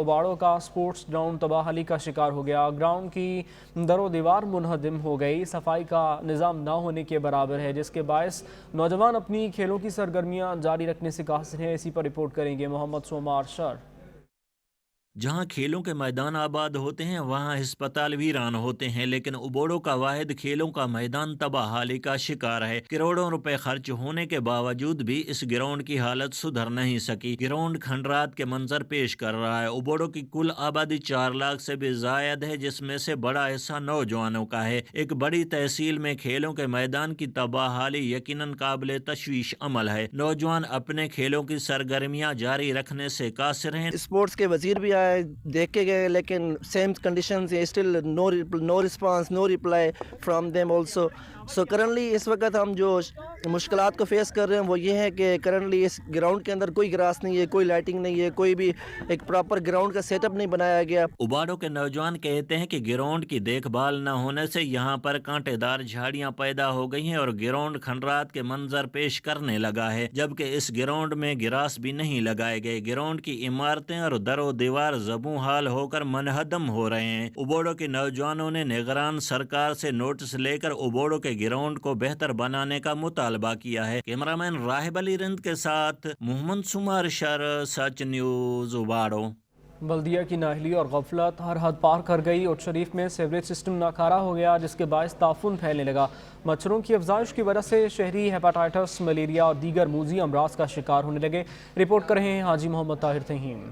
उबाड़ों का sports ground तबाहली का शिकार हो गया। ग्राउंड की दरो दीवार मुनहदम हो गई, सफाई का निज़ाम न होने के बराबर है, जिसके बायस नौजवान अपनी खेलों की सरगर्मियां जारी रखने से कासिर हैं। इसी पर रिपोर्ट करेंगे मोहम्मद सोमार शर। जहां खेलों के मैदान आबाद होते हैं वहां अस्पताल वीरान होते हैं, लेकिन उबोड़ो का वाहिद खेलों का मैदान तबाहाली का शिकार है। करोड़ों रुपए खर्च होने के बावजूद भी इस ग्राउंड की हालत सुधर नहीं सकी। ग्राउंड खंडरात के मंजर पेश कर रहा है। उबोड़ो की कुल आबादी 4 लाख से भी जायद है, जिसमें से बड़ा हिस्सा नौजवानों का है। एक बड़ी तहसील में खेलों के मैदान की तबाहाली यकीनन काबिल तशवीश अमल है। नौजवान अपने खेलों की सरगर्मियां जारी रखने से कासिर हैं। स्पोर्ट्स के वजीर भी आए, देख के गए, लेकिन सेम कंडीशंस है, still no response, no reply from them also. So currently इस वक्त हम जो मुश्किलात को फेस कर रहे हैं वो ये है कि करंटली इस ग्राउंड के अंदर कोई ग्रास नहीं है, कोई लाइटिंग नहीं है, कोई भी एक प्रॉपर ग्राउंड का सेटअप नहीं बनाया गया। उबाड़ो के नौजवान कहते हैं कि ग्राउंड की देखभाल न होने से यहाँ पर कांटेदार झाड़ियां पैदा हो गई हैं और ग्राउंड खंडरात के मंजर पेश करने लगा है, जबकि इस ग्राउंड में गिरास भी नहीं लगाए गए। ग्राउंड की इमारतें और दरो दीवार जबू हाल होकर मनहदम हो रहे हैं। उबोड़ो के नौजवानों ने निगरान सरकार से नोटिस लेकर उबोड़ो के ग्राउंड को बेहतर बनाने का मुतालबा किया है। कैमरामैन राहिब अली रिंद के साथ मोहम्मद सुमार शर, सच न्यूज, उबाड़ो। बल्दिया की नाहली और गफलत हर हद पार कर गई। उट शरीफ में सेवरेज सिस्टम नाकारा हो गया, जिसके बायस ताफुन फैलने लगा। मच्छरों की अफजाइश की वजह से शहरी हेपाटाइटिस, मलेरिया और दीगर मूजी अमराज का शिकार होने लगे। रिपोर्ट कर रहे हैं हाजी मोहम्मद ताहिर तहीम।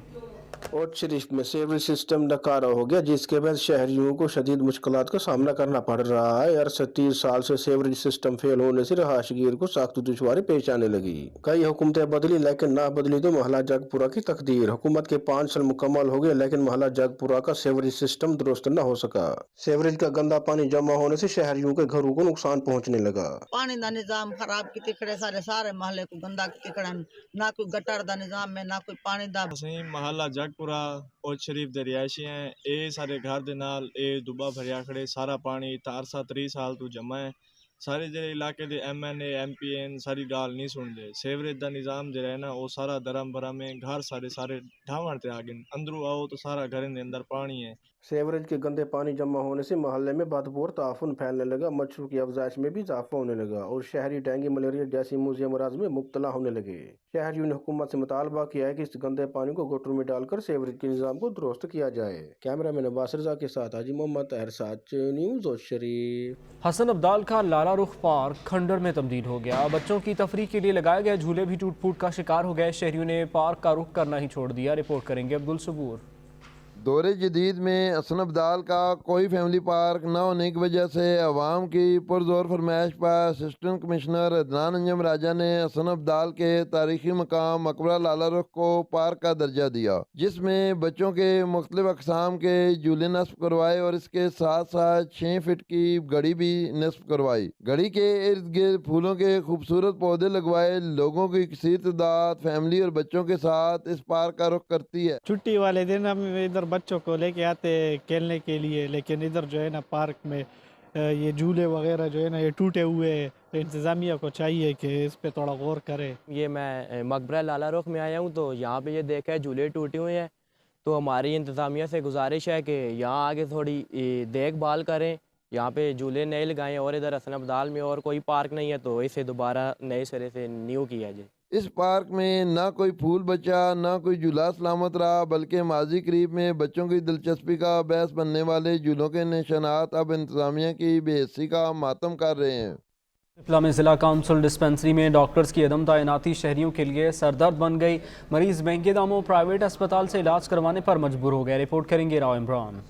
ओट शरीफ में सेवरेज सिस्टम नाकारा हो गया, जिसके बाद शहरियों को शदीद मुश्किलात का सामना करना पड़ रहा है। 30 साल से सेवरेज सिस्टम फेल होने से रहाशगीर को सख्त दुश्वारी पेश आने लगी। कई हुकूमतें बदली, लेकिन ना बदली तो मोहल्ला जगपुरा की तकदीर। हुकूमत के 5 साल मुकम्मल हो गए, लेकिन मोहल्ला जगपुरा का सेवरेज सिस्टम दुरुस्त न हो सका। सेवरेज का गंदा पानी जमा होने से शहरियों के घरों को नुकसान पहुँचने लगा। पानी का निजाम खराब की तिकड़े सारे मोहल्ले को गंदा तिकड़न, ना कोई गटर का निजाम में, ना कोई पानी का। मोहल्ला जगपुरा और शरीफ दे रिहायशी हैं। ये सारे घर दे नाल ये दुबा भरिया खड़े, सारा पानी तारसा 30 साल तो जमा है। सारे ਜਿਹੜੇ ਇਲਾਕੇ ਦੇ MNA MPN ਸਾਰੀ ਗੱਲ ਨਹੀਂ ਸੁਣਦੇ। ਸੀਵਰੇਜ ਦਾ ਨਿਜ਼ਾਮ ਜਿਹੜਾ ਹੈ ਨਾ ਉਹ ਸਾਰਾ ਦਰਮ ਬਰਮ ਹੈ। ਘਰ ਸਾਰੇ ढावण ਤੇ ਆ ਗਏ। अंदरों आओ तो सारा घर के अंदर पानी है। सेवरेज के गंदे पानी जमा होने से मोहल्ले में बदबू और ताफुन फैलने लगा। मच्छरों की अफजाइश में भी इजाफा होने लगा और शहरी डेंगू, मलेरिया जैसी मूजी अमराज में मुब्तला होने लगे। शहरियों ने हुकूमत से मुतालबा किया है कि इस गंदे पानी को गटरों में डालकर सेवरेज के निज़ाम को दुरुस्त किया जाए। कैमरामैन अब्बास रजा के साथ हाजी मोहम्मद ताहिर, सच न्यूज़ और शरीफ। हसन अब्दाल का लाला रुख पार्क खंडर में तब्दील हो गया। बच्चों की तफरीह के लिए लगाए गए झूले भी टूट फूट का शिकार हो गए। शहरियों ने पार्क का रुख करना ही छोड़ दिया। रिपोर्ट करेंगे अब्दुल सबूर। दौरे जदीद में हसन अब्दाल का कोई फैमिली पार्क न होने की वजह से अवाम की पुरजोर फरमाइश पर असिस्टेंट कमिश्नर अदनान अंजम राजा ने हसन अब्दाल के तारीखी मकाम मकबरा लाला रुख को पार्क का दर्जा दिया, जिसमें बच्चों के मुख्तलिफ अकसाम के झूले नस्ब करवाए और इसके साथ साथ 6 फीट की घड़ी भी नस्ब करवाई। घड़ी के इर्द गिर्द फूलों के खूबसूरत पौधे लगवाए। लोगों की कसीर तादाद फैमिली और बच्चों के साथ इस पार्क का रुख करती है। छुट्टी वाले दिन हम इधर बच्चों को लेके आते खेलने के लिए, लेकिन इधर जो है ना पार्क में ये झूले वगैरह जो है ना ये टूटे हुए हैं, तो इंतज़ामिया को चाहिए कि इस पे थोड़ा गौर करे। ये मैं मकबरा लाला रुख में आया हूँ, तो यहाँ पे ये देखा है झूले टूटे हुए हैं। तो हमारी इंतज़ामिया से गुजारिश है कि यहाँ आगे थोड़ी देखभाल करें, यहाँ पे झूले नए लगाएं। और इधर हसन अब्दाल में और कोई पार्क नहीं है, तो इसे दोबारा नए सिरे से न्यू किया जाए। इस पार्क में ना कोई फूल बचा, ना कोई झूला सलामत रहा, बल्कि माजी करीब में बच्चों की दिलचस्पी का बहस बनने वाले झूलों के निशानात अब इंतजामिया की बेहसी का मातम कर रहे हैं। पिपला में जिला काउंसिल डिस्पेंसरी में डॉक्टर्स की अदम तैनाती शहरियों के लिए सरदर्द बन गई। मरीज महंगे दामों प्राइवेट अस्पताल से इलाज करवाने पर मजबूर हो गए। रिपोर्ट करेंगे राव इमरान।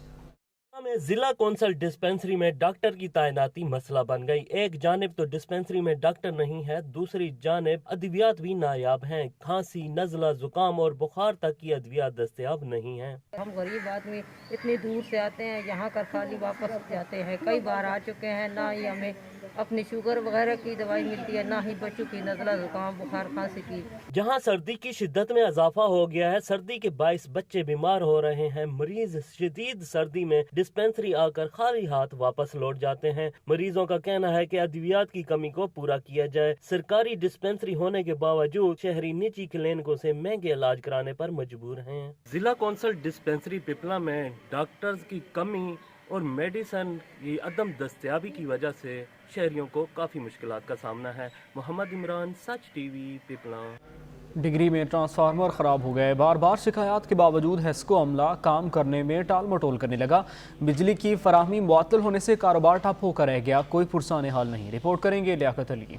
में जिला कौंसल डिस्पेंसरी में डॉक्टर की तैनाती मसला बन गई। एक जानिब तो डिस्पेंसरी में डॉक्टर नहीं है, दूसरी जानिब अद्वियात भी नायाब हैं। खांसी, नज़ला, जुकाम और बुखार तक की अद्वियात दस्तयाब नहीं हैं। हम गरीब आदमी इतनी दूर से आते हैं, यहाँ कर खाली वापस जाते हैं। कई बार आ चुके हैं, ना ही हमें अपनी शुगर वगैरह की दवाई मिलती है, ना ही बच्चों की नज़ला जुकाम बुखार खांसी की। जहां सर्दी की शिद्दत में इजाफा हो गया है, सर्दी के बाइस बच्चे बीमार हो रहे हैं। मरीज शदीद सर्दी में डिस्पेंसरी आकर खाली हाथ वापस लौट जाते हैं। मरीजों का कहना है कि अद्वियात की कमी को पूरा किया जाए। सरकारी डिस्पेंसरी होने के बावजूद शहरी निजी क्लिनिकों से महंगे इलाज कराने पर मजबूर हैं। जिला कौंसल डिस्पेंसरी पिपला में डॉक्टर्स की कमी और मेडिसन की अदम दस्तयाबी की वजह से शहरियों को काफ़ी मुश्किलात का सामना है। मोहम्मद इमरान, सच टीवी, पिपला। डिग्री में ट्रांसफार्मर ख़राब हो गए। बार बार शिकायत के बावजूद हेस्को अमला काम करने में टाल मटोल करने लगा। बिजली की फराहमी मुअत्तल होने से कारोबार ठप होकर रह गया। कोई पुरसाने हाल नहीं। रिपोर्ट करेंगे लियाकत अली।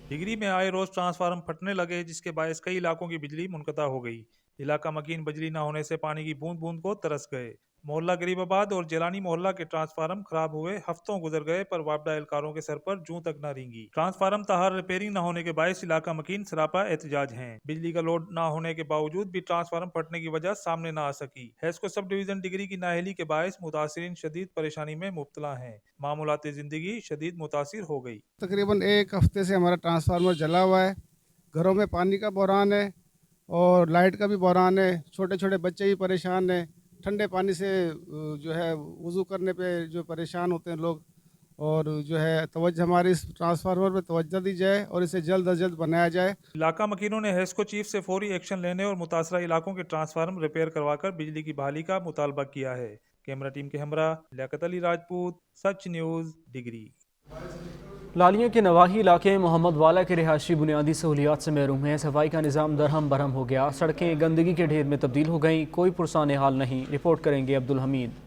डिग्री में आए रोज ट्रांसफार्मर फटने लगे, जिसके बायस कई इलाकों की बिजली मुनक़ता हो गई। इलाका मकीन बिजली न होने से पानी की बूंद बूंद को तरस गए। मोहल्ला गरीबाबाद और जेलानी मोहल्ला के ट्रांसफार्मर खराब हुए हफ्तों गुजर गए, पर वापडा एहलकारों के सर पर जूं तक न रेंगी। ट्रांसफार्मर ताहर रिपेयरिंग न होने के बायस इलाका मकीन सरापा एहतजाज हैं। बिजली का लोड न होने के बावजूद भी ट्रांसफार्मर फटने की वजह सामने न आ सकी। हेस्को सब डिवीजन डिग्री की नाअहली के बायस मुतासिरीन शदीद परेशानी में मुब्तला हैं। मामूलाती जिंदगी शदीद मुतासिर हो गई। तकरीबन एक हफ्ते से हमारा ट्रांसफार्मर जला हुआ है। घरों में पानी का बहरान है और लाइट का भी बहरान है। छोटे छोटे बच्चे भी परेशान हैं। ठंडे पानी से जो है वज़ू करने पे जो परेशान होते हैं लोग, और जो है तवज्जो हमारी इस ट्रांसफार्मर पे तवज्जो दी जाए और इसे जल्द अज जल्द बनाया जाए। इलाका मकीनों ने हेस्को चीफ से फौरी एक्शन लेने और मुतासरा इलाकों के ट्रांसफार्मर रिपेयर करवाकर बिजली की बहाली का मुतालबा किया है। कैमरा टीम के हमरा लियाकत अली राजपूत, सच न्यूज़, डिग्री। लालिया के नवाही इलाके मोहम्मद वाला के रिहायशी बुनियादी सहूलियात से महरूम हैं। सफाई का निज़ाम दरहम बरहम हो गया। सड़कें गंदगी के ढेर में तब्दील हो गईं। कोई पुरसाने हाल नहीं। रिपोर्ट करेंगे अब्दुल हमीद।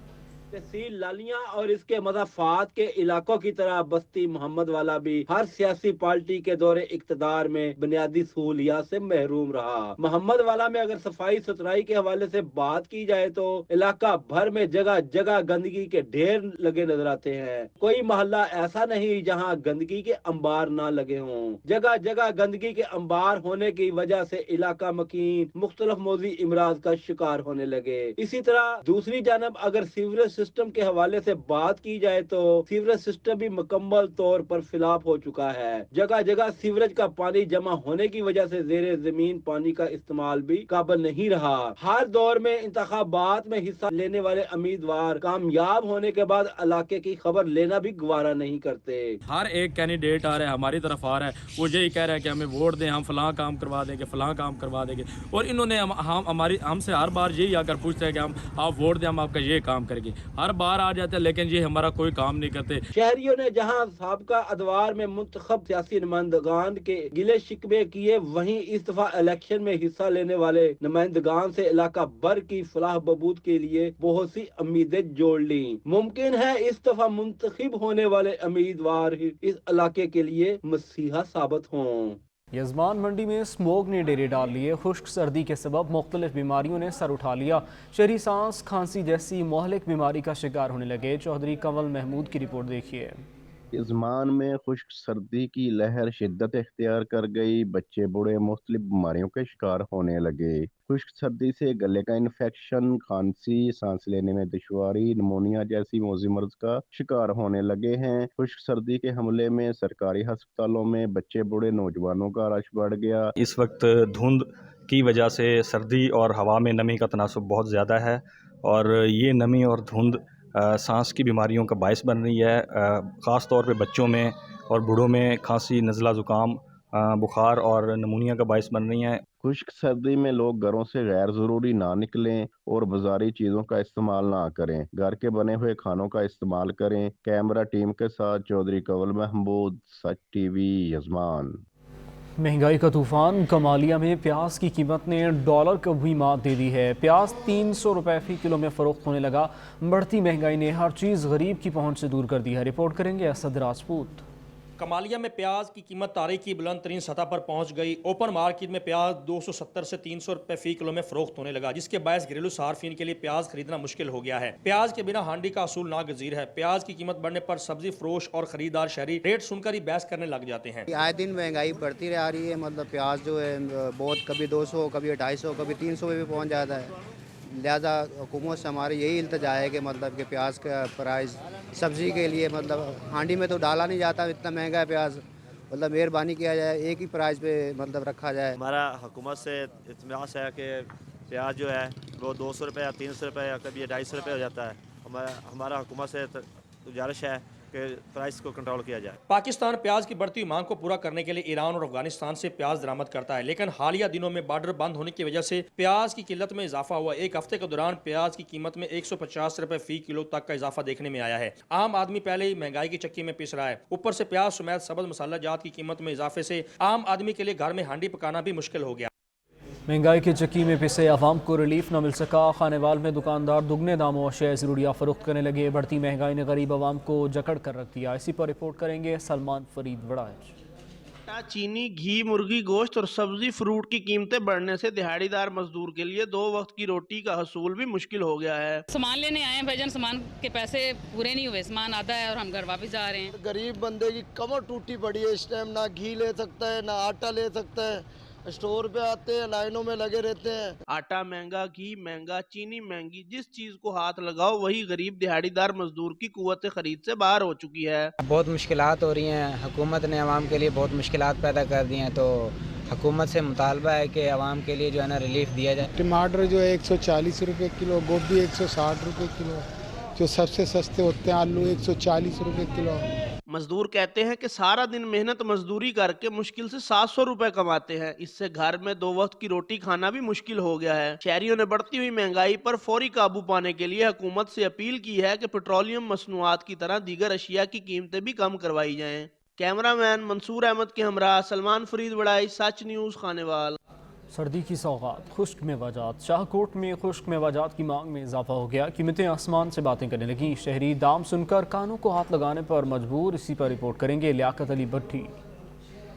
तहसील लालिया और इसके मज़ाफ़ात के इलाकों की तरह बस्ती मोहम्मद वाला भी हर सियासी पार्टी के दौरे इक़्तिदार में बुनियादी सहूलियात से महरूम रहा। मोहम्मद वाला में अगर सफाई सुथराई के हवाले से बात की जाए तो इलाका भर में जगह जगह गंदगी के ढेर लगे नजर आते हैं। कोई मोहल्ला ऐसा नहीं जहाँ गंदगी के अंबार ना लगे हों। जगह जगह गंदगी के अंबार होने की वजह से इलाका मकीन मुख्तलिफ मौजी इमराज का शिकार होने लगे। इसी तरह दूसरी जानब अगर सीवरेज सिस्टम के हवाले से बात की जाए तो सीवरेज सिस्टम भी मुकम्मल तौर पर फिलाप हो चुका है। जगह जगह सीवरेज का पानी जमा होने की वजह से ज़ेरे जमीन पानी का इस्तेमाल भी काबिल नहीं रहा। हर दौर में इंतखाबात में हिस्सा लेने वाले उम्मीदवार कामयाब होने के बाद इलाके की खबर लेना भी गवारा नहीं करते। हर एक कैंडिडेट आ रहा है, हमारी तरफ आ रहा है, वो यही कह रहा है कि हमें वोट दें, हम फलां काम करवा देंगे, फलां काम करवा देंगे। और इन्होंने हमसे हर बार यही आकर पूछते हैं कि आप वोट दें, हम आपका ये काम करेंगे। हर बार आ जाते हैं लेकिन ये हमारा कोई काम नहीं करते। शहरियों ने जहां साबका अदवार में मुंतखब सियासी नुमाइंदगान के गिले शिकवे किए, वहीं इस दफा इलेक्शन में हिस्सा लेने वाले नुमाइंदगान से इलाका भर की फलाह बबूद के लिए बहुत सी उम्मीदें जोड़ ली। मुमकिन है इस दफा मुंतखब होने वाले उम्मीदवार इस इलाके के लिए मसीहा साबित हों। यजमान मंडी में स्मोक ने डेरे डाल लिए। खुश्क सर्दी के सबब मुख्तलिफ बीमारियों ने सर उठा लिया। शहरी सांस खांसी जैसी मोहलिक बीमारी का शिकार होने लगे। चौधरी कंवल महमूद की रिपोर्ट देखिए। यजमान में खुश्क सर्दी की लहर शिद्दत इख्तियार कर गई। बच्चे बूढ़े मुख्तलिफ बीमारियों के शिकार होने लगे। खुश्क सर्दी से गले का इन्फेक्शन, खांसी, सांस लेने में दुश्वारी, निमोनिया जैसी मौजी मर्ज का शिकार होने लगे हैं। खुश्क सर्दी के हमले में सरकारी अस्पतालों में बच्चे बूढ़े नौजवानों का रश बढ़ गया। इस वक्त धुंध की वजह से सर्दी और हवा में नमी का तनासुब बहुत ज़्यादा है, और ये नमी और धुंध सांस की बीमारियों का बायस बन रही है। ख़ास तौर पे बच्चों में और बूढ़ों में खांसी, नज़ला, ज़ुकाम, बुखार और नमूनिया का बायस बन रही हैं। खुश्क सर्दी में लोग घरों से गैर ज़रूरी ना निकलें और बाजारी चीज़ों का इस्तेमाल ना करें। घर के बने हुए खानों का इस्तेमाल करें। कैमरा टीम के साथ चौधरी कंवल महमूद, सच टीवी, यजमान। महंगाई का तूफान। कमालिया में प्याज की कीमत ने डॉलर को भी मात दे दी है। प्याज 300 रुपए फी किलो में फरोख्त होने लगा। बढ़ती महंगाई ने हर चीज़ गरीब की पहुंच से दूर कर दी है। रिपोर्ट करेंगे असद राजपूत। कमालिया में प्याज की कीमत तारीख की बुलंद तरीन सतह पर पहुंच गई। ओपन मार्केट में प्याज 270 से 300 रुपए फी किलो में फरोख्त होने लगा, जिसके बायस घरेलू सार्फिन के लिए प्याज खरीदना मुश्किल हो गया है। प्याज के बिना हांडी का असूल नागजीर है। प्याज की कीमत बढ़ने पर सब्जी फरोश और खरीदार शहरी रेट सुनकर ही बहस करने लग जाते हैं। आए दिन महंगाई बढ़ती रह रही है। मतलब प्याज जो है बहुत, कभी 200, कभी 250, कभी 300 पे भी पहुँच जाता है। लिहाजा हुकूमत से हमारी यही इल्तिजा है कि मतलब कि प्याज का प्राइस सब्ज़ी के लिए मतलब हांडी में तो डाला नहीं जाता, इतना महंगा है प्याज। मतलब मेहरबानी किया जाए, एक ही प्राइस पे मतलब रखा जाए। हमारा हुकूमत से इत्मीनान है कि प्याज जो है वो 200 रुपये या 300 रुपये या कभी 250 रुपये हो जाता है। हमारा हुकूमत से गुजारिश है कि प्राइस को कंट्रोल किया जाए। पाकिस्तान प्याज की बढ़ती मांग को पूरा करने के लिए ईरान और अफगानिस्तान से प्याज दरामद करता है, लेकिन हालिया दिनों में बॉर्डर बंद होने की वजह से प्याज की किल्लत में इजाफा हुआ। एक हफ्ते के दौरान प्याज की कीमत में 150 रुपए फी किलो तक का इजाफा देखने में आया है। आम आदमी पहले ही महंगाई की चक्की में पिस रहा है, ऊपर से प्याज समेत सब्ज़ मसाला जात की कीमत में इजाफे से आम आदमी के लिए घर में हांडी पकाना भी मुश्किल हो गया। महंगाई की चक्की में पिसे अवाम को रिलीफ न मिल सका। खानेवाल में दुकानदार दुगने दामों अशिया ज़रूरिया फरोख्त करने लगे। बढ़ती महंगाई ने गरीब अवाम को जकड़ कर रख दिया। इसी पर रिपोर्ट करेंगे सलमान फरीद वड़ाज। चीनी, घी, मुर्गी, गोश्त और सब्जी फ्रूट की कीमतें बढ़ने से दिहाड़ीदार मजदूर के लिए 2 वक्त की रोटी का हसूल भी मुश्किल हो गया है। सामान लेने आए हैं भाईजान, सामान के पैसे पूरे नहीं हुए, सामान आधा है और हम घर वापस जा रहे हैं। गरीब बंदे की कमर टूटी पड़ी है इस टाइम, ना घी ले सकता है ना आटा ले सकता है। स्टोर पे आते हैं, लाइनों में लगे रहते हैं। आटा महंगा, घी महंगा, चीनी महंगी, जिस चीज को हाथ लगाओ वही गरीब दिहाड़ीदार मजदूर की कुव्वत खरीद से बाहर हो चुकी है। बहुत मुश्किलात हो रही हैं, हुकूमत ने आवाम के लिए बहुत मुश्किलात पैदा कर दी हैं, तो हुकूमत से मुतालबा है कि आवाम के लिए जो है ना रिलीफ दिया जाए। टमाटर जो है 140 रुपये किलो, गोभी 160 रुपये किलो, जो सबसे सस्ते होते हैं आलू 140 रुपये किलो। मजदूर कहते हैं कि सारा दिन मेहनत मजदूरी करके मुश्किल से 700 रुपए कमाते हैं। इससे घर में 2 वक्त की रोटी खाना भी मुश्किल हो गया है। शहरियों ने बढ़ती हुई महंगाई पर फौरी काबू पाने के लिए हुकूमत से अपील की है कि पेट्रोलियम मसनूआत की तरह दीगर अशिया की कीमतें भी कम करवाई जाएं। कैमरामैन मंसूर अहमद के हमरा सलमान फरीद वड़ाई, सच न्यूज़, खानेवाल। सर्दी की सौगात, खुश्क मेवाजात। शाहकोट में खुश्क मेवाजात की मांग में इजाफा हो गया। कीमतें आसमान से बातें करने लगीं। शहरी दाम सुनकर कानों को हाथ लगाने पर मजबूर। इसी पर रिपोर्ट करेंगे लियाकत अली भट्टी।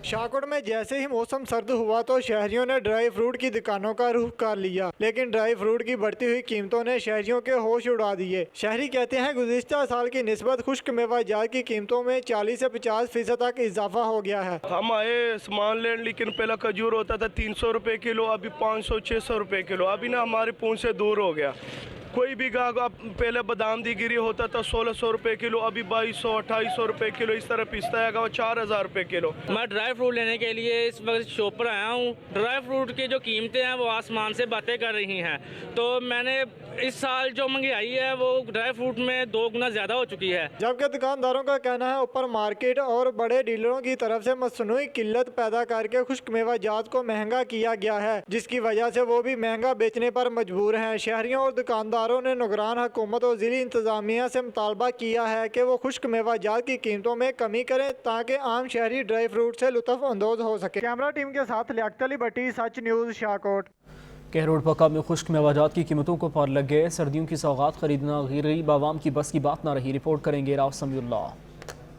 शाहकोट में जैसे ही मौसम सर्द हुआ तो शहरियों ने ड्राई फ्रूट की दुकानों का रुख कर लिया, लेकिन ड्राई फ्रूट की बढ़ती हुई कीमतों ने शहरियों के होश उड़ा दिए। शहरी कहते हैं गुज़िश्ता साल की निस्बत खुश्क मेवाजात की कीमतों में 40 से 50% तक इजाफा हो गया है। हम आए सामान लेने, लेकिन पहला खजूर होता था 300 रुपये किलो, अभी 500-600 रुपये किलो। अभी ना हमारे पूंछ से दूर हो गया। कोई भी गाहक पहले बादाम दी गिरी होता था 1600 रुपये किलो, अभी 2200-2800 रुपये किलो। इस तरह पिस्ता है 4000 रुपये किलो। मैं ड्राई फ्रूट लेने के लिए इस वक्त शॉप पर आया हूँ। ड्राई फ्रूट की जो कीमतें हैं वो आसमान से बातें कर रही हैं। तो मैंने इस साल जो महंगाई है वो ड्राई फ्रूट में 2 गुना ज़्यादा हो चुकी है। जबकि दुकानदारों का कहना है ऊपर मार्केट और बड़े डीलरों की तरफ से मसनूई किल्लत पैदा करके खुश्क मेवाजात को महंगा किया गया है, जिसकी वजह से वो भी महंगा बेचने पर मजबूर हैं। शहरियों और दुकानदारों ने निगरान हुकूमत और ज़िली इंतजामिया से मुतालबा किया है कि वो खुश्क मेवाजात की कीमतों में कमी करें ताकि आम शहरी ड्राई फ्रूट से लुत्फ अंदोज हो सके। कैमरा टीम के साथ लियाकत अली भट्टी, सच न्यूज़, शाहकोट। कहरोड पक्का में खुश्क मेवाजात की कीमतों को पार लग गए। सर्दियों की सौगात खरीदना गरीब आवाम की बस की बात ना रही। रिपोर्ट करेंगे राव समीउल्लाह।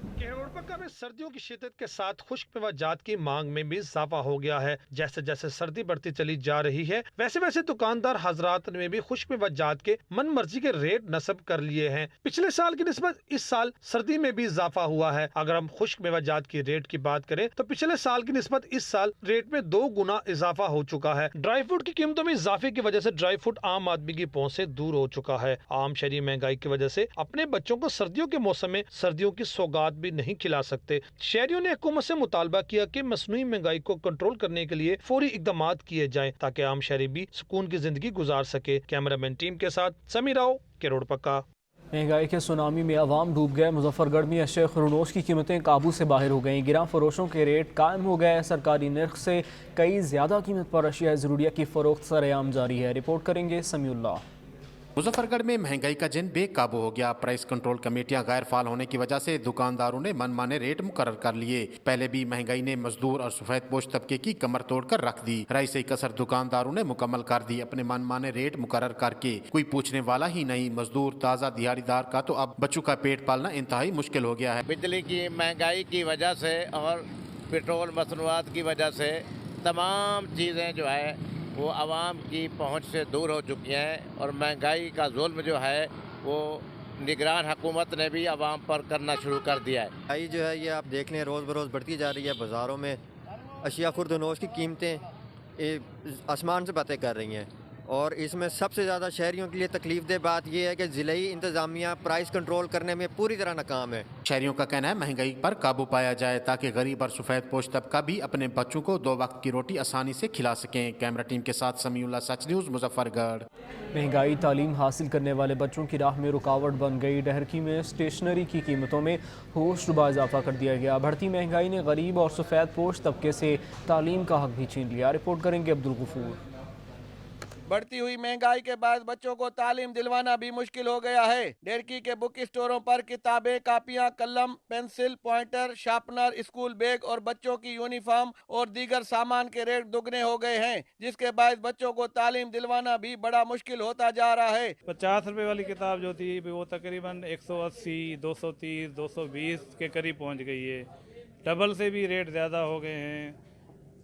कहरोड पक्का में सर्दियों की शिद्दत के साथ खुश्क मेवाजात की मांग में भी इजाफा हो गया है। जैसे जैसे सर्दी बढ़ती चली जा रही है वैसे वैसे दुकानदार हजरात ने भी खुश्क मेवाजात के मन मर्जी के रेट नस्ब कर लिए हैं। पिछले साल की निस्बत इस साल सर्दी में भी इजाफा हुआ है। अगर हम खुश्क मेवाजात की रेट की बात करें तो पिछले साल की निस्बत इस साल रेट में 2 गुना इजाफा हो चुका है। ड्राई फ्रूट की कीमतों में इजाफे की वजह से ड्राई फ्रूट आम आदमी की पहुंच से दूर हो चुका है। आम शहरी महंगाई की वजह से अपने बच्चों को सर्दियों के मौसम में सर्दियों की सौगात भी नहीं खिला सकते। शहरियों ने हुकूमत से मुतालबा किया कि मसनूई महंगाई को कंट्रोल करने के लिए फौरी इक़दामात किए जाएं ताकि आम शहरी भी सुकून की जिंदगी गुजार सके। कैमरामैन टीम के साथ समीर राव, कहरोड पक्का। महंगाई के सुनामी में अवाम डूब गए। मुजफ्फरगढ़ में अशिया खुरनोश की कीमतें काबू से बाहर हो गईं। गिरां फरोशों के रेट कायम हो गए। सरकारी नर्ख से कई ज्यादा कीमत पर अशिया ज़रूरिया की फरोख्त सरेआम जारी है। रिपोर्ट करेंगे समीउल्लाह। मुजफ्फरगढ़ में महंगाई का जिन बेकाबू हो गया। प्राइस कंट्रोल कमेटियां गैर फाल होने की वजह से दुकानदारों ने मनमाने रेट मुकर्रर कर लिए। पहले भी महंगाई ने मजदूर और सफेद पोश तबके की कमर तोड़कर रख दी। रई से कसर दुकानदारों ने मुकम्मल कर दी। अपने मनमाने रेट मुकर्रर करके कोई पूछने वाला ही नहीं। मजदूर ताज़ा दिहाड़ीदार का तो अब बच्चों का पेट पालना इंतहाई मुश्किल हो गया है। बिजली की महंगाई की वजह से और पेट्रोल मसनूआत की वजह से तमाम चीज़ें जो है वो आवाम की पहुंच से दूर हो चुकी हैं और महंगाई का जुल्म जो है वो निगरान हुकूमत ने भी आवाम पर करना शुरू कर दिया है। महंगाई जो है ये आप देख लें रोज़ बरोज़ बढ़ती जा रही है। बाज़ारों में अशिया खुर्दनोश की कीमतें आसमान से बातें कर रही हैं। اور اس میں سب سے زیادہ شہریوں کے لیے تکلیف دہ بات یہ ہے کہ ضلعی انتظامیہ پرائس کنٹرول کرنے میں پوری طرح ناکام ہے۔ شہریوں کا کہنا ہے مہنگائی پر قابو پایا جائے تاکہ غریب اور سفید پوش طبقہ بھی اپنے بچوں کو 2 وقت کی روٹی آسانی سے کھلا سکیں۔ کیمرہ ٹیم کے ساتھ سمیع اللہ، سچ نیوز، مظفر گڑھ۔ مہنگائی تعلیم حاصل کرنے والے بچوں کی راہ میں رکاوٹ بن گئی۔ ڈہرکی میں اسٹیشنری کی قیمتوں میں ہوش ربا اضافہ کر دیا گیا۔ بڑھتی مہنگائی نے غریب اور سفید پوش طبقے سے تعلیم کا حق بھی چھین لیا۔ رپورٹ کریں گے عبدالغفور۔ بڑھتی ہوئی مہنگائی کے بعد بچوں کو تعلیم دلوانا بھی مشکل ہو گیا ہے۔ ڈھیرکی کے بک اسٹوروں پر کتابیں، کاپیاں، قلم، pencil, pointer, sharpener, school bag اور بچوں کی یونیفارم اور دیگر سامان کے ریٹ دگنے ہو گئے ہیں، جس کے باعث بچوں کو تعلیم دلوانا بھی بڑا مشکل ہوتا جا رہا ہے۔ 50 روپے والی کتاب جو تھی وہ تقریباً 180، 230، 220 کے قریب پہنچ گئی ہے۔ ڈبل سے بھی ریٹ زیادہ ہو گئے ہیں۔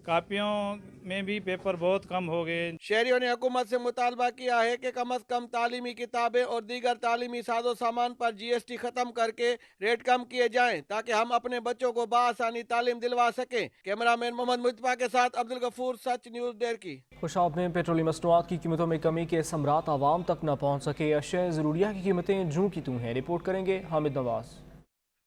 کاپیوں میں بھی پیپر بہت کم ہو گئے۔ شہریوں نے حکومت سے مطالبہ کیا ہے کہ کم از کم تعلیمی کتابیں اور دیگر تعلیمی ساز و سامان پر GST ختم کر کے ریٹ کم کیے جائیں تاکہ ہم اپنے بچوں کو بآسانی تعلیم دلوا سکیں۔ کیمرہ مین محمد مجتبیٰ کے ساتھ عبدالغفور، سچ نیوز، ڈھیرکی۔ خوشاب میں پیٹرولیم مصنوعات کی قیمتوں میں کمی کے ثمرات عوام تک نہ پہنچ سکے۔ اشیاء ضروریہ کی قیمتیں جوں کی توں ہیں۔ رپورٹ کریں گے حامد نواز۔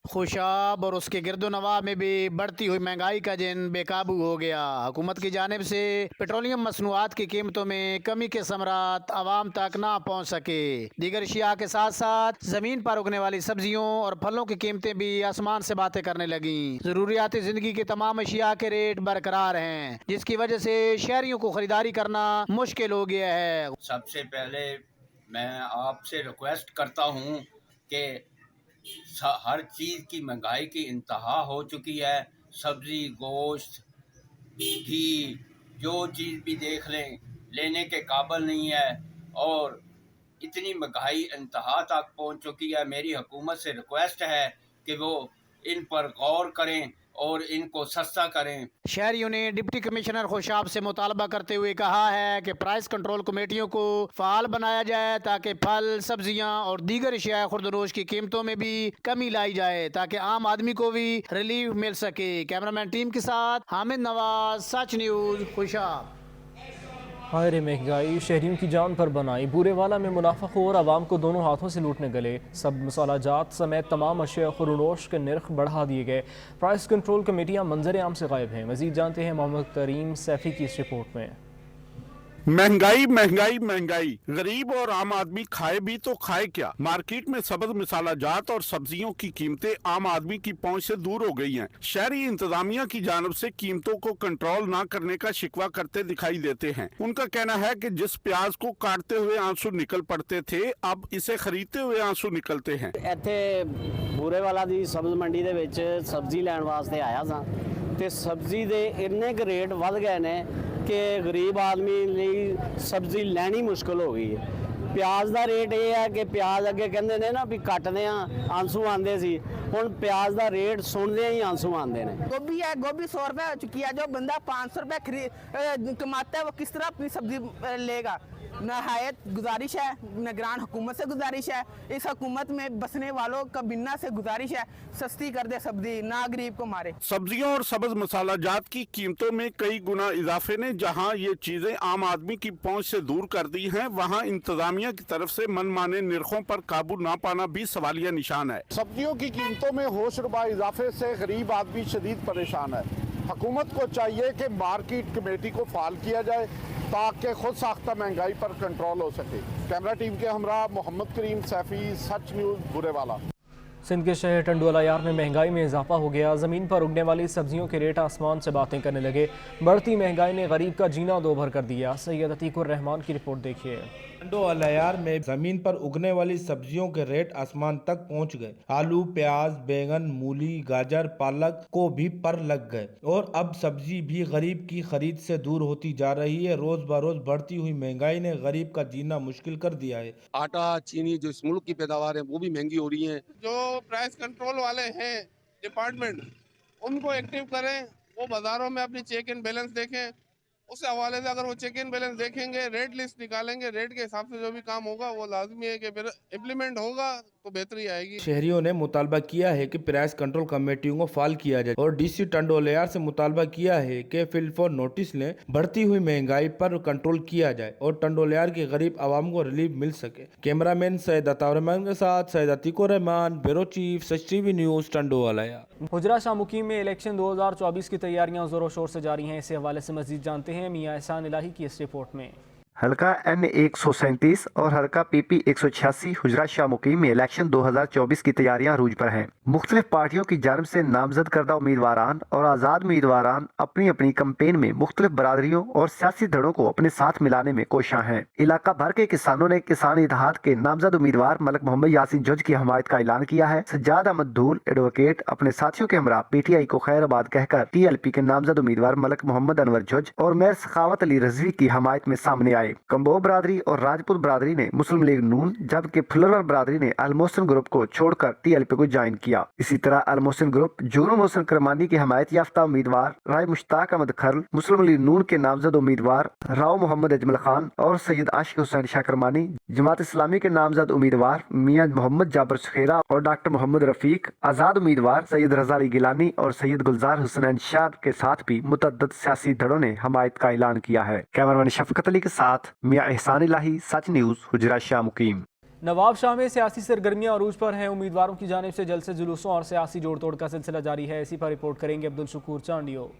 خوشاب اور اس کے گرد و نواح میں بھی بڑھتی ہوئی مہنگائی کا جن بے قابو ہو گیا۔ حکومت کی جانب سے پیٹرولیم مصنوعات کی قیمتوں میں کمی کے ثمرات عوام تک نہ پہنچ سکے۔ دیگر اشیاء کے ساتھ ساتھ زمین پر اگنے والی سبزیوں اور پھلوں کی قیمتیں بھی آسمان سے باتیں کرنے لگیں۔ ضروریاتی زندگی کی تمام اشیاء کے ریٹ برقرار ہیں، جس کی وجہ سے شہریوں کو خریداری کرنا مشکل ہو گیا ہے۔ سب سے پہلے میں آپ سے ریکویسٹ کرتا ہوں کہ ہر چیز کی مہنگائی کی انتہا ہو چکی ہے۔ سبزی، گوشت، گھی، جو چیز بھی دیکھ لیں لینے کے قابل نہیں ہے، اور اتنی مہنگائی انتہا تک پہنچ چکی ہے۔ میری حکومت سے ریکویسٹ ہے کہ وہ ان پر غور کریں اور ان کو سستا کریں۔ شہریوں نے ڈپٹی کمشنر خوشاب سے مطالبہ کرتے ہوئے کہا ہے کہ پرائس کنٹرول کمیٹیوں کو فعال بنایا جائے تاکہ پھل، سبزیاں اور دیگر اشیاء خوردنوش کی قیمتوں میں بھی کمی لائی جائے تاکہ عام آدمی کو بھی ریلیف مل سکے۔ کیمرامین ٹیم کے ساتھ حامد نواز، سچ نیوز، خوشاب۔ ہائے مہنگائی شہریوں کی جان پر بنائی۔ بورے والا میں منافع خور عوام کو دونوں ہاتھوں سے لوٹنے گلے۔ سب مسالہ جات سمیت تمام اشیاء خوردنوش کے نرخ بڑھا دیے گئے۔ پرائس کنٹرول کمیٹیاں منظر عام سے غائب ہیں۔ مزید جانتے ہیں محمد کریم سیفی کی اس رپورٹ میں۔ مہنگائی مہنگائی مہنگائی، غریب اور عام آدمی کھائے بھی تو کھائے کیا۔ مارکیٹ میں سبز مسالہ جات اور سبزیوں کی قیمتیں عام آدمی کی پہنچ سے دور ہو گئی ہیں۔ شہری انتظامیہ کی جانب سے قیمتوں کو کنٹرول نہ کرنے کا شکوہ کرتے دکھائی دیتے ہیں۔ ان کا کہنا ہے کہ جس پیاز کو کاٹتے ہوئے آنسو نکل پڑتے تھے، اب اسے خریدتے ہوئے آنسو نکلتے ہیں۔ ਇੱਥੇ ਬੂਰੇ ਵਾਲਾ ਦੀ ਸਬਜ਼ ਮੰਡੀ ਦੇ ਵਿੱਚ ਸਬਜ਼ੀ ਲੈਣ ਵਾਸਤੇ ਆਇਆ ਸਾਂ ਤੇ ਸਬਜ਼ੀ ਦੇ ਇੰਨੇ ਕੁ ਰੇਟ ਵੱਧ ਗਏ ਨੇ ਕਿ ਗਰੀਬ ਆਦਮੀ ਲਈ ਸਬਜ਼ੀ ਲੈਣੀ ਮੁਸ਼ਕਲ ਹੋ ਗਈ ਹੈ। ਪਿਆਜ਼ ਦਾ ਰੇਟ ਇਹ ਹੈ ਕਿ ਪਿਆਜ਼ ਅੱਗੇ ਕਹਿੰਦੇ ਨੇ ਨਾ ਵੀ ਕੱਟਦੇ ਆ ਆਂਸੂ ਆਉਂਦੇ ਸੀ, ਹੁਣ ਪਿਆਜ਼ ਦਾ ਰੇਟ ਸੁਣਦੇ ਹੀ ਆंसू आते हैं। गोभी है, गोभी 100 रुपये हो चुकी है। जो बंदा 500 रुपये कमाता है वो किस तरह अपनी सब्जी लेगा। नहायत गुजारिश है, निगरान हुकूमत से गुजारिश है, इस हुकूमत में बसने वालों का बिन्ना से गुजारिश है, सस्ती कर दे सब्जी, ना गरीब को मारे। सब्जियों और सब्ज मसाला जात की कीमतों में कई गुना इजाफे ने जहां ये चीजें आम आदमी की पहुंच से दूर कर दी हैं, वहां इंतजामिया की तरफ से मनमाने निरखों पर काबू ना पाना भी सवालिया निशान है। सब्जियों की कीमतों में होशरुबा इजाफे से गरीब आदमी शदीद परेशान है। हुकूमत को चाहिए कि मार्केट कमेटी को फाल किया जाए ताकि खुद साख्ता महंगाई पर कंट्रोल हो सके। कैमरा टीम के हमरा मोहम्मद करीम सैफी, सच न्यूज़, बुरेवाला। سندھ کے شہر ٹنڈوالہ یار میں مہنگائی میں اضافہ ہو گیا۔ زمین پر اگنے والی سبزیوں کے ریٹ آسمان سے باتیں کرنے لگے۔ بڑھتی مہنگائی نے غریب کا جینا دو بھر کر دیا۔ سید عتیق الرحمان کی رپورٹ دیکھیے۔ ٹنڈوالہ یار میں زمین پر اگنے والی سبزیوں کے ریٹ آسمان تک پہنچ گئے۔ آلو، پیاز، بیگن، مولی، گاجر، پالک کو بھی پر لگ گئے، اور اب سبزی بھی غریب کی خرید سے دور ہوتی جا رہی ہے۔ روز بروز بڑھتی ہوئی مہنگائی نے غریب کا جینا مشکل کر دیا ہے۔ آٹا، چینی جو اس ملک کی پیداوار ہیں وہ بھی مہنگی ہو رہی ہیں۔ جو پرائس کنٹرول والے ہیں ڈپارٹمنٹ، ان کو ایکٹیو کریں، وہ بازاروں میں اپنی چیک اینڈ بیلنس دیکھیں۔ اس حوالے سے اگر وہ چیک اینڈ بیلنس دیکھیں گے، ریٹ لسٹ نکالیں گے، ریٹ کے حساب سے جو بھی کام ہوگا وہ لازمی ہے کہ پھر امپلیمنٹ ہوگا तो बेहतरी आएगी। शहरियों ने मुतालबा किया है कि प्राइस कंट्रोल कमेटियों को फाल किया जाए और डीसी टंडोलियार से मुतालबा किया है कि फिल फॉर नोटिस लें, बढ़ती हुई महंगाई पर कंट्रोल किया जाए और टंडोलियार की गरीब आवाम को रिलीफ मिल सके। कैमरामैन सैयद अताउर रहमान के साथ सैयद अतीकुर रहमान, ब्यूरो चीफ, सच टीवी न्यूज़, टंडोवाला। हुजरा शाह मुकीम में इलेक्शन 2024 की तैयारियां जोरों शोर से जारी हैं। इसी हवाले से मजीद जानते हैं मियां एहसान इलाही की इस रिपोर्ट में। हल्का N 137 और हल्का PP 186 हुजरा शाह मुकीम में इलेक्शन 2024 की तैयारियां रूज पर हैं। मुख्तलिफ पार्टियों की जानिब से नामजद करदा उम्मीदवारान और आज़ाद उम्मीदवारान अपनी अपनी कैंपेन में मुख्तलिफ बरादरियों और सियासी धड़ों को अपने साथ मिलाने में कोशां हैं। इलाका भर के किसानों ने किसान इत्तेहाद के नामजद उम्मीदवार मलक मोहम्मद यासीन जज की हमायत का ऐलान किया है। सज्जाद अहमद धूल एडवोकेट अपने साथियों के हमरा PTI को खैराबाद कहकर TLP के नामजद उम्मीदवार मलक मोहम्मद अनवर जज और मेयर सखावत अली रजवी की हमायत में सामने आए। कंबोह बरादरी और राजपूत बरादरी ने मुस्लिम लीग नून, जबकि फुलरवर बरादरी ने अल मोहसिन ग्रुप को छोड़कर TLP को ज्वाइन किया। इसी तरह अल मोहसिन ग्रुप जूनू मोहसिन करमानी की हमायत याफ्ता उम्मीदवार राय मुश्ताक अहमद खरल, मुस्लिम लीग नून के नामजद उम्मीदवार राव मोहम्मद अजमल खान और सैयद आशिक हुसैन शाह करमानी, जमात इस्लामी के नामजद उम्मीदवार मियां मोहम्मद जाबर सुखेरा और डॉक्टर मोहम्मद रफीक, आजाद उम्मीदवार सैयद रजा अली गिलानी और सैयद गुलजार हुसैन शाह के साथ भी मुतअद्दिद सियासी धड़ों ने हमायत का ऐलान किया है। कैमरामैन शफकत अली के साथ मियां एहसान इलाही, सच न्यूज़, हुजरा शाह मुकीम। नवाब शाह में सियासी सरगर्मियां अरूज पर हैं। उम्मीदवारों की जानिब से जलसे जुलूसों और सियासी जोड़ तोड़ का सिलसिला जारी है। इसी पर रिपोर्ट करेंगे अब्दुल शकूर चांडियो।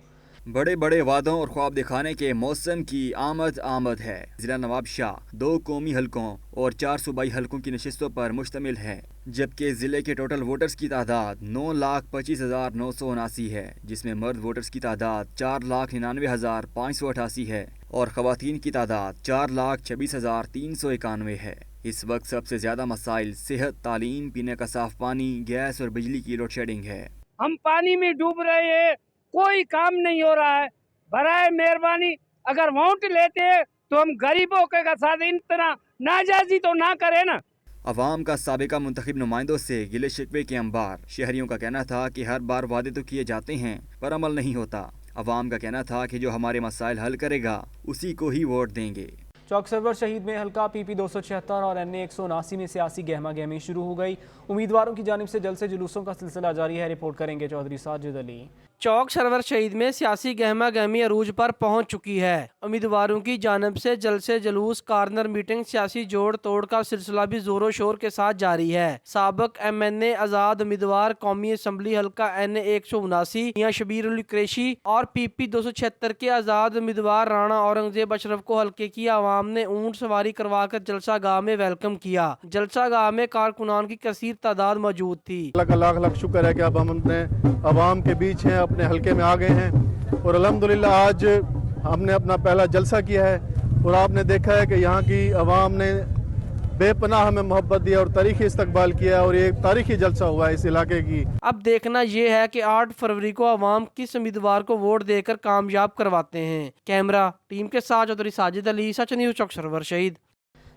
बड़े बड़े वादों और ख्वाब दिखाने के मौसम की आमद है। जिला नवाब शाह 2 कौमी हलकों और 4 सूबाई हलकों की नशिस्तों पर मुश्तमिल है, जबकि ज़िले के टोटल वोटर्स की तादाद 9,25,979 है, जिसमें मर्द वोटर्स की तादाद 4,99,588 है और ख़वातीन की तादाद 4,26,391 है। इस वक्त सबसे ज़्यादा मसाइल सेहत, तालीम, पीने का साफ पानी, गैस और बिजली की लोड शेडिंग है। हम पानी में डूब रहे हैं, कोई काम नहीं हो रहा है। बराए मेहरबानी अगर वोट लेते हैं तो हम गरीबों के साथ इतना नाजायजी तो ना करें ना। अवाम का साबिका मुंतखब नुमाइंदों से गिले शिकवे के अंबार। शहरियों का कहना था कि हर बार वादे तो किए जाते हैं पर अमल नहीं होता। अवाम का कहना था कि जो हमारे मसाइल हल करेगा उसी को ही वोट देंगे। चौक सरवर शहीद में हल्का PP 276 और NA 179 में सियासी गहमा गहमी शुरू हो गई। उम्मीदवारों की जानिब से जलसे जुलूसों का सिलसिला जारी है। रिपोर्ट करेंगे चौधरी साजिद अली। चौक सरवर शहीद में सियासी गहमा गहमी अरूज पर पहुंच चुकी है। उम्मीदवारों की जानिब से जलसे जुलूस, कार्नर मीटिंग, सियासी जोड़ तोड़ का सिलसिला भी जोरों शोर के साथ जारी है। साबिक MNA आजाद उम्मीदवार कौमी असम्बली हल्का NA 179 मियां शबीर अली कुरैशी और PP 276 के आजाद उम्मीदवार राणा औरंगजेब अशरफ को हल्के की आवाम ने ऊंट सवारी करवा कर जलसा गाह में वेलकम किया। जलसा गाह में कारकुनान की कसीर तादाद मौजूद थी। लाख लाख शुक्र है कि अब हम अपने आवाम के बीच हैं, अपने हल्के में आ गए हैं और अल्हम्दुलिल्लाह आज हमने अपना पहला जलसा किया है और आपने देखा है कि यहाँ की आवाम ने बेपनाह हमें मोहब्बत दी और तारीखी इस्तकबाल किया और ये तारीखी जलसा हुआ है इस इलाके की। अब देखना ये है कि 8 फरवरी को आवाम किस उम्मीदवार को वोट देकर कामयाब करवाते हैं। कैमरा टीम के साथ चौधरी साजिद अली, सच न्यूज़, चौक सरवर शहीद।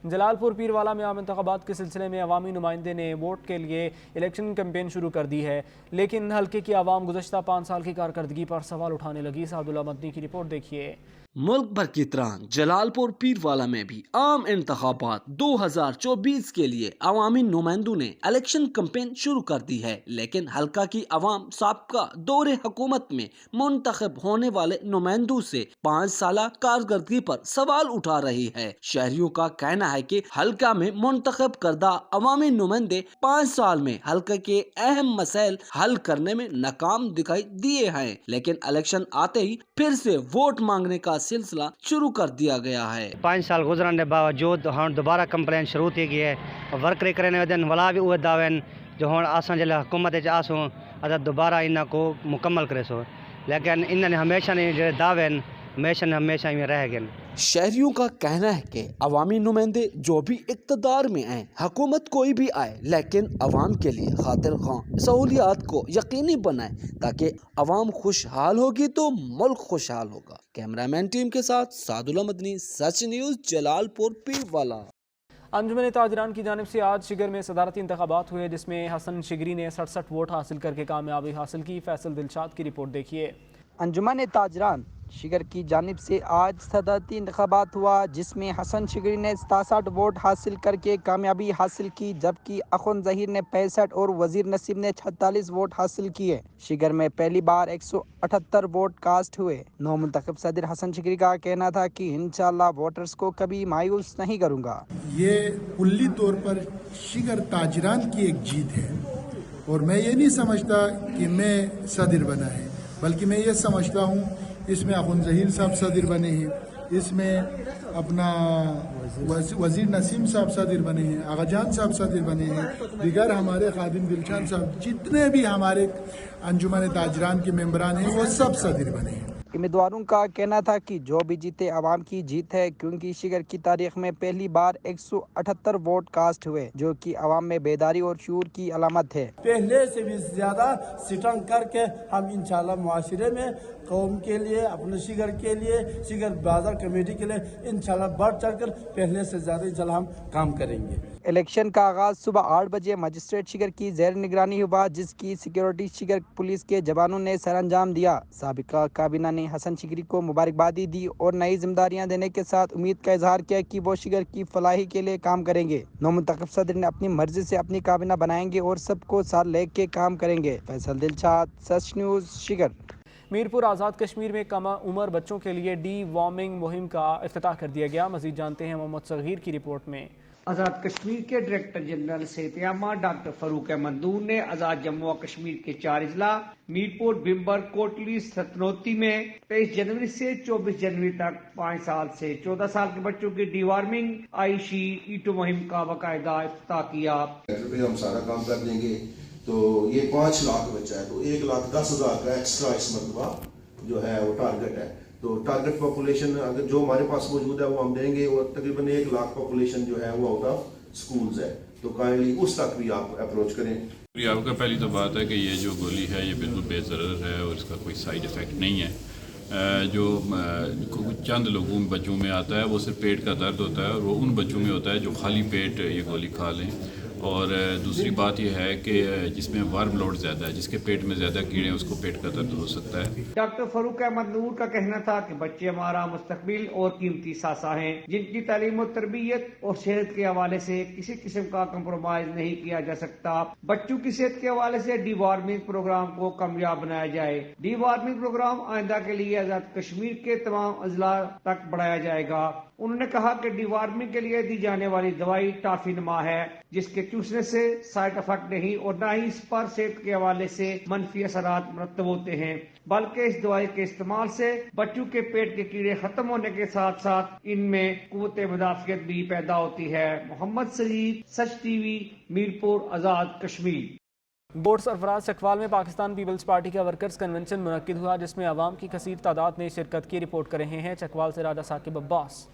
जलालपुर पीरवाला में आम इंतखाबात के सिलसिले में अवामी नुमाइंदे ने वोट के लिए इलेक्शन कैंपेन शुरू कर दी है, लेकिन हल्के की आवाम गुज़श्ता 5 साल की कारकर्दगी पर सवाल उठाने लगी। सादुल्ला मदनी की रिपोर्ट देखिए। मुल्क भर की तरह जलालपुर पीरवाला में भी आम इंतखाबात 2024 के लिए अवामी नुमाइंदों ने इलेक्शन कैंपेन शुरू कर दी है, लेकिन हल्का की आवाम साबका दौरे हुकूमत में मुंतखब होने वाले नुमाइंदों से 5 साल कारकर्दगी पर सवाल उठा रही है। शहरियों का कहना है कि हल्का में मुंतखब करदा अवामी नुमाइंदे 5 साल में हल्के के अहम मसाइल हल करने में नाकाम दिखाई दिए हैं, लेकिन इलेक्शन आते ही फिर से वोट मांगने का सिलसिला शुरू कर दिया गया है। 5 साल गुजरने के बावजूद हम दोबारा कंप्लेन शुरू थी गई है। वर्कर करने दिन वाला भी उहे दावे जो हम असां जिले हुकूमत आसूं असां दोबारा इन को मुकम्मल करे सो, लेकिन इन्होंने हमेशा जो दावे हमेशा में रह गए। शहरियों का कहना है कि अवामी नुमाइंदे जो भी इक़्तिदार में आए, हुकूमत कोई भी आए, लेकिन अवाम के लिए खातिर खां सहूलियात को यकीनी बनाए ताकि अवाम खुशहाल होगी तो मुल्क खुशहाल होगा। कैमरामैन टीम के साथ सादुल्ला मदनी, सच न्यूज़, जलालपुर पीरवाला। अंजुमन ताजरान की जानिब से आज शिगर में सदारती इंतखाबात हुए, जिसमें हसन शिगरी ने 67 वोट हासिल करके कामयाबी हासिल की। फैसल दिलशाद की रिपोर्ट देखिए। अंजुमन ताजरान شگر کی جانب سے آج صدارتی انتخابات ہوا جس میں حسن شگری نے 67 ووٹ حاصل کر کے کامیابی حاصل کی، جبکہ اخن ظہیر نے 65 اور وزیر نصیب نے 46 ووٹ حاصل کیے۔ شگر میں پہلی بار 178 ووٹ کاسٹ ہوئے۔ نو منتخب صدر حسن شگری کا کہنا تھا کہ انشاءاللہ ووٹرز کو کبھی مایوس نہیں کروں گا۔ یہ کلی طور پر شگر تاجران کی ایک جیت ہے اور میں یہ نہیں سمجھتا کہ میں صدر بنا ہے، بلکہ میں یہ سمجھتا ہوں اس میں اخن ظہیر صاحب صدر بنے ہیں، اس میں اپنا وزیر نسیم صاحب صدر بنے ہیں، آغا جان صاحب صدر بنے ہیں، دیگر ہمارے خادم دلشان صاحب، جتنے بھی ہمارے انجمن تاجران کے ممبران ہیں وہ سب صدر بنے ہیں۔ امیدواروں کا کہنا تھا کہ جو بھی جیتے عوام کی جیت ہے، کیونکہ شگر کی تاریخ میں پہلی بار 178 ووٹ کاسٹ ہوئے، جو کہ عوام میں بیداری اور شعور کی علامت ہے۔ پہلے سے بھی زیادہ سٹرانگ کر کے ہم انشاءاللہ معاشرے میں قوم کے لیے، اپنے شگر کے لیے، شگر بازار کمیٹی کے لیے انشاءاللہ بڑھ چڑھ کر پہلے سے زیادہ انشاءاللہ ہم کام کریں گے۔ الیکشن کا آغاز صبح 8 بجے مجسٹریٹ شگر کی زیر نگرانی ہوا، جس کی سیکیورٹی شگر پولیس کے جوانوں نے سر انجام دیا۔ سابقہ کابینہ نے حسن شگری کو مبارکبادی دی اور نئی ذمہ داریاں دینے کے ساتھ امید کا اظہار کیا کہ وہ شگر کی فلاحی کے لیے کام کریں گے۔ نو منتخب صدر نے اپنی مرضی سے اپنی کابینہ بنائیں گے اور سب کو ساتھ لے کے کام کریں گے۔ فیصل دلشاد، سچ نیوز، شگر۔ میرپور آزاد کشمیر میں کم عمر بچوں کے لیے ڈی وارمنگ مہم کا افتتاح کر دیا گیا۔ مزید جانتے ہیں محمد صغیر کی رپورٹ میں۔ آزاد کشمیر کے ڈائریکٹر جنرل صحت عامہ ڈاکٹر فاروق احمد نور نے آزاد جموں و کشمیر کے 4 اضلاع میرپور، بمبر، کوٹلی، ستنوتی میں 23 جنوری سے 24 جنوری تک 5 سال سے 14 سال کے بچوں کی ڈی وارمنگ آئیشی ایٹو مہم کا باقاعدہ افتتاح کیا۔ ہم سارا کام کر دیں گے تو یہ 5 لاکھ بچہ ہے تو 1,10,000 کا ایکسٹرا اس مرتبہ جو ہے وہ ٹارگٹ ہے۔ تو ٹارگٹ پاپولیشن اگر جو ہمارے پاس موجود ہے وہ ہم دیں گے، اور تقریباً 1 لاکھ پاپولیشن جو ہے وہ آؤٹ آف سکولز ہے، تو کائنڈلی اس تک بھی آپ اپروچ کریں۔ آپ کا پہلی تو بات ہے کہ یہ جو گولی ہے یہ بالکل بے ضرر ہے اور اس کا کوئی سائیڈ ایفیکٹ نہیں ہے۔ جو چند لوگوں بچوں میں آتا ہے وہ صرف پیٹ کا درد ہوتا ہے، اور وہ ان بچوں میں ہوتا ہے جو خالی پیٹ یہ گولی کھا لیں۔ اور دوسری بات یہ ہے کہ جس میں ورم لوڈ زیادہ ہے، جس کے پیٹ میں زیادہ کیڑے ہیں، اس کو پیٹ کا درد ہو سکتا ہے۔ ڈاکٹر فاروق احمد نور کا کہنا تھا کہ بچے ہمارا مستقبل اور قیمتی ثاثہ ہیں، جن کی تعلیم و تربیت اور صحت کے حوالے سے کسی قسم کا کمپرومائز نہیں کیا جا سکتا۔ بچوں کی صحت کے حوالے سے ڈی وارمنگ پروگرام کو کامیاب بنایا جائے۔ ڈی وارمنگ پروگرام آئندہ کے لیے آزاد کشمیر کے تمام اضلاع تک بڑھایا جائے گا۔ انہوں نے کہا کہ ڈی وارمنگ کے لیے دی جانے والی دوائی ٹافی نما ہے، جس کے چوسنے سے سائیڈ افیکٹ نہیں اور نہ ہی اس پر صحت کے حوالے سے منفی اثرات مرتب ہوتے ہیں، بلکہ اس دوائی کے استعمال سے بچوں کے پیٹ کے کیڑے ختم ہونے کے ساتھ ساتھ ان میں قوت مدافعت بھی پیدا ہوتی ہے۔ محمد سعید، سچ T V, Mirpur, Azad Kashmir. Board سرفراز چکوال میں پاکستان پیپلز پارٹی کا ورکرز کنونشن منعقد ہوا، جس میں عوام کی کثیر تعداد نے شرکت کی۔ رپورٹ کر رہے ہیں چکوال سے راجہ ثاقب عباس۔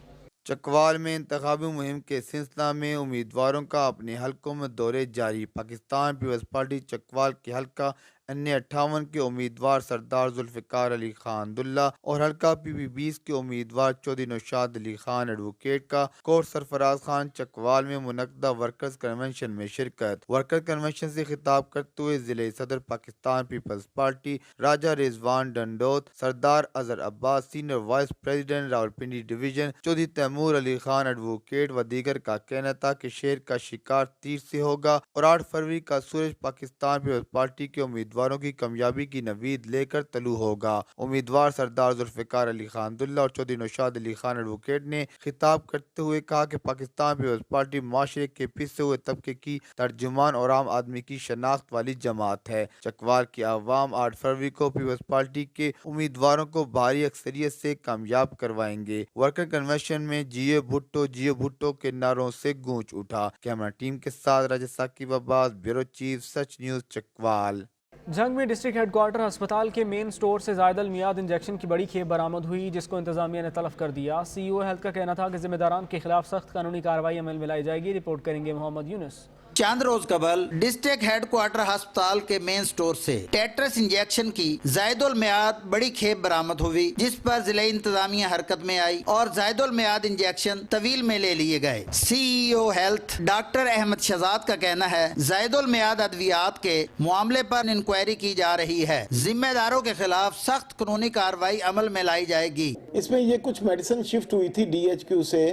چکوال میں انتخابی مہم کے سلسلہ میں امیدواروں کا اپنے حلقوں میں دورے جاری۔ پاکستان پیپلز پارٹی چکوال کے حلقہ N58 کے امیدوار سردار ذوالفقار علی خان دلہ اور حلقہ PP20 کے امیدوار چودھری نوشاد علی خان ایڈوکیٹ کا کوٹ سرفراز خان چکوال میں منعقدہ ورکرز کنونشن میں شرکت۔ ورکر کنونشن سے خطاب کرتے ہوئے ضلع صدر Pakistan peoples party Raja Rizwan Dandot, Sardar Azhar Abbas senior vice president Rawalpindi division, Chaudhry Taimur Ali Khan advocate و دیگر کا کہنا تھا کہ شیر کا شکار تیر سے ہوگا اور 8 فروری کا سورج پاکستان پیپلز پارٹی کے امیدواروں کی کامیابی کی نوید لے کر طلوع ہوگا۔ امیدوار سردار ذوالفقار علی خان دلہ اور چودھری نوشاد علی خان ایڈوکیٹ نے خطاب کرتے ہوئے کہا کہ پاکستان پیپلز پارٹی معاشرے کے پسے ہوئے طبقے کی ترجمان اور عام آدمی کی شناخت والی جماعت ہے۔ چکوال کے عوام 8 فروری کو پیپلز پارٹی کے امیدواروں کو بھاری اکثریت سے کامیاب کروائیں گے۔ ورکر کنونشن میں جیو بھٹو کے نعروں سے گونج اٹھا۔ کیمرہ ٹیم کے ساتھ راجہ ثاقب عباس، بیورو چیف، سچ نیوز، چکوال۔ جنگ میں ڈسٹرکٹ ہیڈ کوارٹر ہسپتال کے مین سٹور سے زائد المیعاد انجیکشن کی بڑی کھیپ برآمد ہوئی، جس کو انتظامیہ نے تلف کر دیا۔ CEO ہیلتھ کا کہنا تھا کہ ذمہ داران کے خلاف سخت قانونی کارروائی عمل میں لائی جائے گی۔ رپورٹ کریں گے محمد یونس۔ चंद रोज कबल डिस्ट्रिक्ट हेडक्वार्टर अस्पताल के मेन स्टोर से टेट्रस इंजेक्शन की जायदुल मियाद बड़ी खेप बरामद हुई, जिस पर जिला इंतजामिया हरकत में आई और जायदुल मियाद इंजेक्शन तवील में ले लिए गए। CEO health doctor Ahmad Shahzad का कहना है जायदुल मियाद अद्वियात के मामले पर इंक्वायरी की जा रही है, जिम्मेदारों के खिलाफ सख्त कानूनी कार्रवाई अमल में लाई जाएगी। इसमें ये कुछ मेडिसिन शिफ्ट हुई थी DHQ से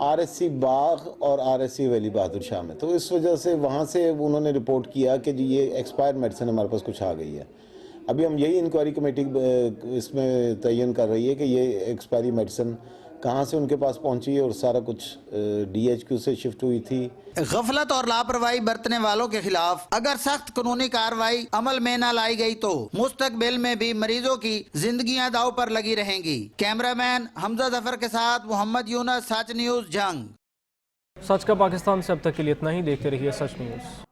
RSC बाग और RSC वैली बहादुर शाह में, तो इस वजह से वहाँ से उन्होंने रिपोर्ट किया कि जी ये एक्सपायर्ड मेडिसिन हमारे पास कुछ आ गई है। अभी हम यही इंक्वायरी कमेटी इसमें तयन कर रही है कि ये एक्सपायरी मेडिसिन कहाँ से उनके पास पहुँची है और सारा कुछ DHQ से शिफ्ट हुई थी। गफलत और लापरवाही बरतने वालों के खिलाफ अगर सख्त कानूनी कार्रवाई अमल में न लाई गई तो मुस्तकबिल में भी मरीजों की जिंदगियां दांव पर लगी रहेंगी। कैमरामैन हमजा जफर के साथ मोहम्मद यूनस, सच न्यूज जंग। सच का पाकिस्तान से अब तक के लिए इतना ही। देखते रहिए सच न्यूज।